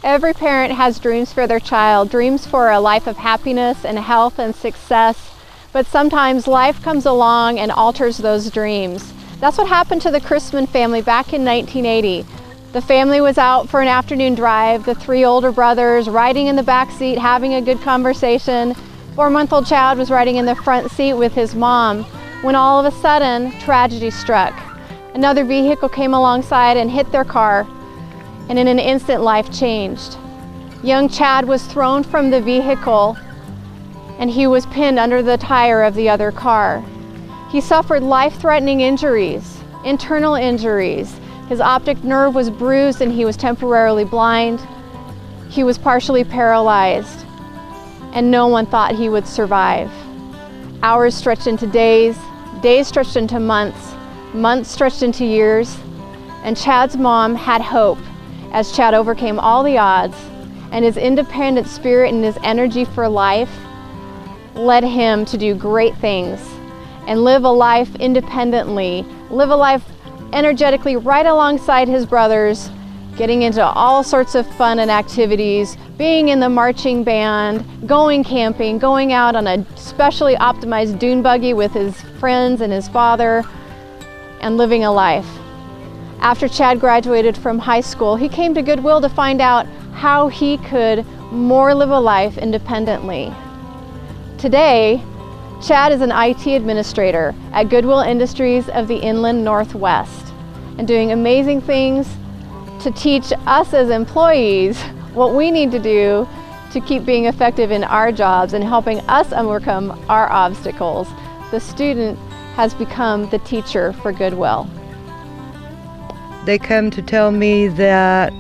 Every parent has dreams for their child, dreams for a life of happiness and health and success, but sometimes life comes along and alters those dreams. That's what happened to the Christman family back in 1980. The family was out for an afternoon drive, the three older brothers riding in the back seat, having a good conversation. 4-month-old Chad was riding in the front seat with his mom, when all of a sudden, tragedy struck. Another vehicle came alongside and hit their car, and in an instant, life changed. Young Chad was thrown from the vehicle, and he was pinned under the tire of the other car. He suffered life-threatening injuries, internal injuries. His optic nerve was bruised and he was temporarily blind. He was partially paralyzed, and no one thought he would survive. Hours stretched into days, days stretched into months, months stretched into years, and Chad's mom had hope as Chad overcame all the odds, and his independent spirit and his energy for life led him to do great things and live a life independently, live a life energetically right alongside his brothers, getting into all sorts of fun and activities, being in the marching band, going camping, going out on a specially optimized dune buggy with his friends and his father, and living a life. After Chad graduated from high school, he came to Goodwill to find out how he could more live a life independently. Today, Chad is an IT administrator at Goodwill Industries of the Inland Northwest and doing amazing things to teach us as employees what we need to do to keep being effective in our jobs and helping us overcome our obstacles. The student has become the teacher for Goodwill. They come to tell me that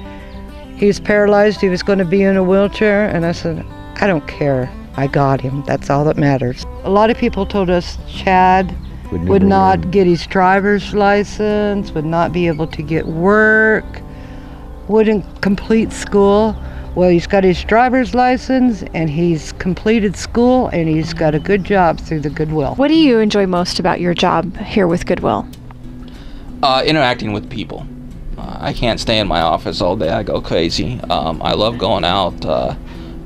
he's paralyzed, he was going to be in a wheelchair, and I said, I don't care. I got him. That's all that matters. A lot of people told us Chad would not get his driver's license, would not be able to get work, wouldn't complete school. Well, he's got his driver's license, and he's completed school, and he's got a good job through the Goodwill. What do you enjoy most about your job here with Goodwill? Interacting with people. I can't stay in my office all day. I go crazy. I love going out,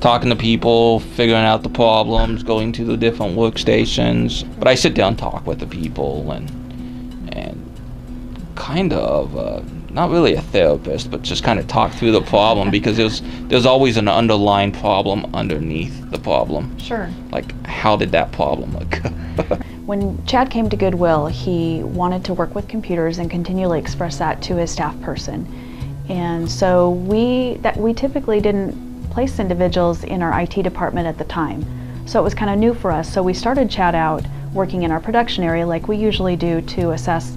talking to people, figuring out the problems, going to the different workstations. But I sit down and talk with the people and kind of, not really a therapist, but just kind of talk through the problem because there's always an underlying problem underneath the problem. Sure. Like, how did that problem occur? When Chad came to Goodwill, he wanted to work with computers and continually express that to his staff person. And so we typically didn't place individuals in our IT department at the time. So it was kind of new for us. So we started Chad out working in our production area like we usually do to assess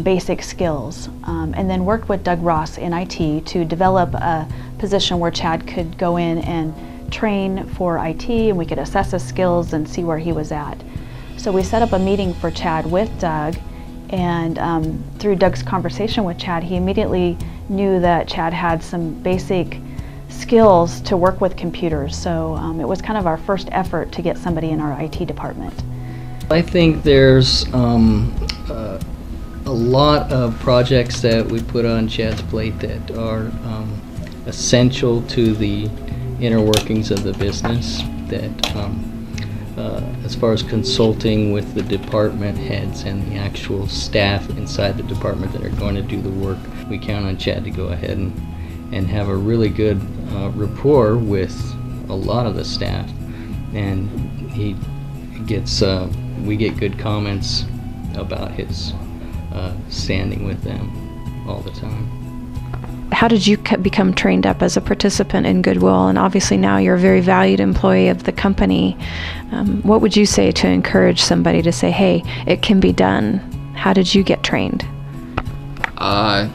basic skills, and then worked with Doug Ross in IT to develop a position where Chad could go in and train for IT, and we could assess his skills and see where he was at. So we set up a meeting for Chad with Doug, and through Doug's conversation with Chad, he immediately knew that Chad had some basic skills to work with computers. So it was kind of our first effort to get somebody in our IT department. I think there's a lot of projects that we put on Chad's plate that are essential to the inner workings of the business, that as far as consulting with the department heads and the actual staff inside the department that are going to do the work, we count on Chad to go ahead and have a really good rapport with a lot of the staff, and he gets we get good comments about his standing with them all the time. How did you become trained up as a participant in Goodwill? And obviously now you're a very valued employee of the company. What would you say to encourage somebody to say, hey, it can be done? How did you get trained?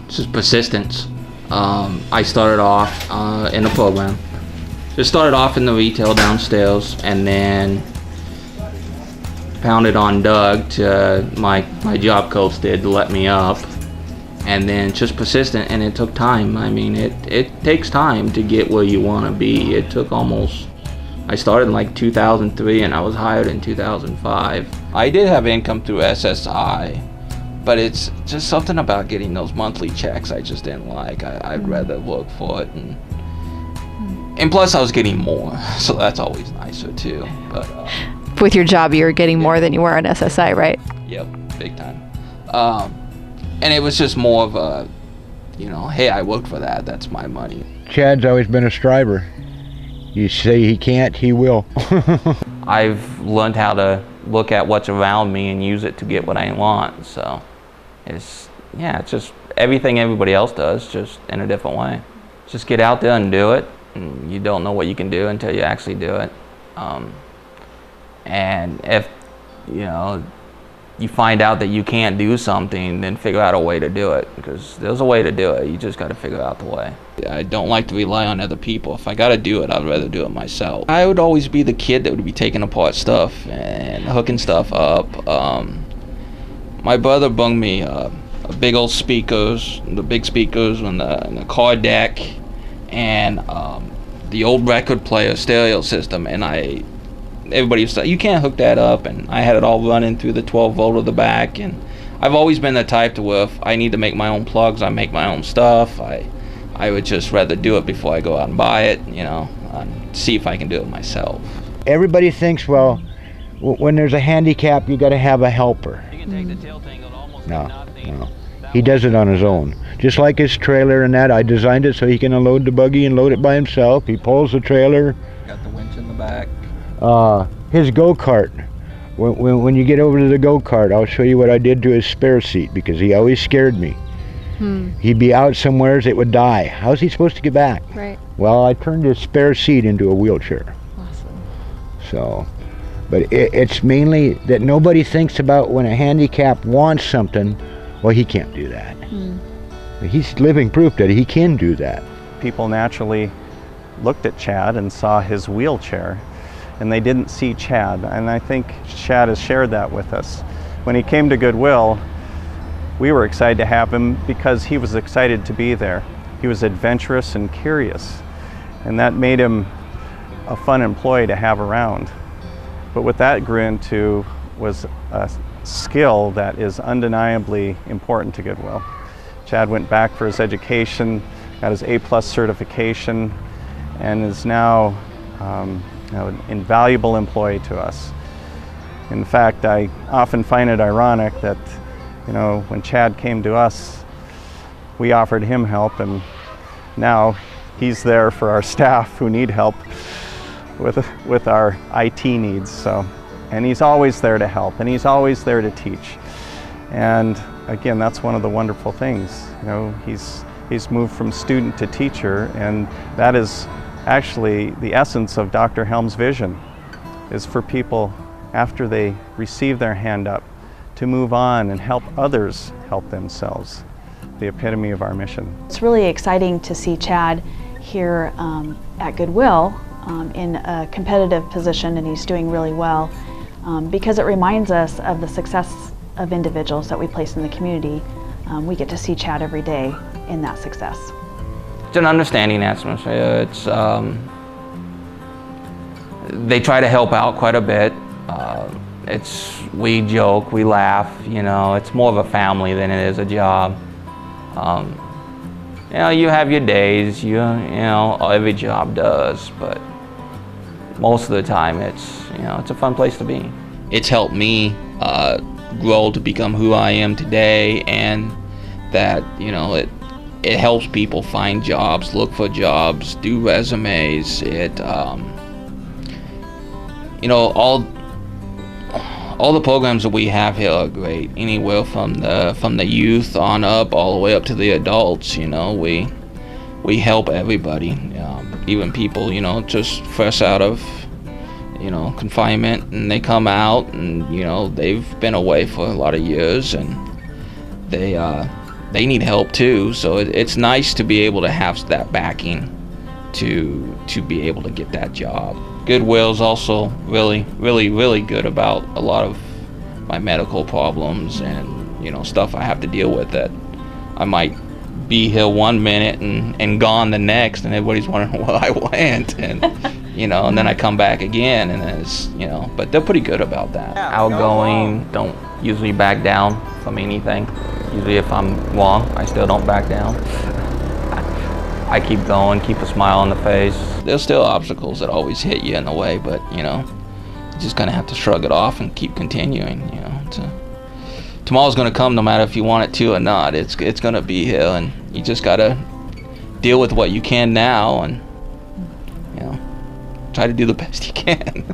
Just persistence. I started off in the program. Just started off in the retail downstairs, and then pounded on Doug to my job coach did to let me up, and then just persistent, and it took time. I mean, it takes time to get where you want to be. It took almost I started in like 2003 and I was hired in 2005. I did have income through SSI, but it's just something about getting those monthly checks I just didn't like. I'd rather work for it, and plus I was getting more, so that's always nicer too. But with your job, you were getting more than you were on SSI, right? Yep, big time. And it was just more of a, hey, I worked for that, that's my money. Chad's always been a striver. You say he can't, he will. I've learned how to look at what's around me and use it to get what I want. So it's just everything everybody else does, just in a different way. Just get out there and do it. And you don't know what you can do until you actually do it. And if you find out that you can't do something, then figure out a way to do it, because there's a way to do it. You just got to figure out the way. I don't like to rely on other people. If I got to do it, I'd rather do it myself. I would always be the kid that would be taking apart stuff and hooking stuff up. My brother brought me big old speakers, the big speakers and the car deck, and the old record player stereo system, and everybody was like, you can't hook that up, and I had it all running through the 12 volt of the back. And I've always been the type to where if I need to make my own plugs, I make my own stuff. I would just rather do it before I go out and buy it, and see if I can do it myself. Everybody thinks, well, when there's a handicap, you got to have a helper. No. He does it on his own. Just like his trailer and that, I designed it so he can unload the buggy and load it by himself. He pulls the trailer. Got the winch in the back. His go-kart. When you get over to the go-kart, I'll show you what I did to his spare seat, because he always scared me. He'd be out somewheres, it would die. How's he supposed to get back? Right. Well, I turned his spare seat into a wheelchair. Awesome. So, but it's mainly that nobody thinks about when a handicap wants something, well, he can't do that. He's living proof that he can do that. People naturally looked at Chad and saw his wheelchair, and they didn't see Chad. And I think Chad has shared that with us. When he came to Goodwill, we were excited to have him because he was excited to be there. He was adventurous and curious, and that made him a fun employee to have around. But what that grew into was a skill that is undeniably important to Goodwill. Chad went back for his education, got his A+ certification, and is now an invaluable employee to us. In fact, I often find it ironic that when Chad came to us, we offered him help, and now he's there for our staff who need help with our IT needs. So, and he's always there to help, and he's always there to teach. And again, that's one of the wonderful things. He's moved from student to teacher, and that is actually the essence of Dr. Helm's vision, is for people, after they receive their hand up, to move on and help others help themselves. The epitome of our mission. It's really exciting to see Chad here at Goodwill in a competitive position, and he's doing really well, because it reminds us of the success of individuals that we place in the community. We get to see Chad every day in that success. It's an understanding atmosphere. It's they try to help out quite a bit. We joke, we laugh, it's more of a family than it is a job. You have your days, every job does, but most of the time it's a fun place to be. It's helped me grow to become who I am today, and that it helps people find jobs, look for jobs, do resumes. All the programs that we have here are great. Anywhere from the youth on up, all the way up to the adults. We help everybody, even people just fresh out of confinement, and they come out, and they've been away for a lot of years, and they need help too. So it's nice to be able to have that backing to be able to get that job. Goodwill's also really, really, really good about a lot of my medical problems and stuff I have to deal with, that I might be here one minute and gone the next, and everybody's wondering where I went. And you know, and then I come back again, and then it's, you know, but they're pretty good about that. Outgoing, don't usually back down from anything. Usually if I'm wrong, I still don't back down. I keep going, keep a smile on the face. There's still obstacles that always hit you in the way, but, you know, you just kind of have to shrug it off and keep continuing, you know. Tomorrow's going to come no matter if you want it to or not. It's going to be here, and you just got to deal with what you can now and, you know, try to do the best you can.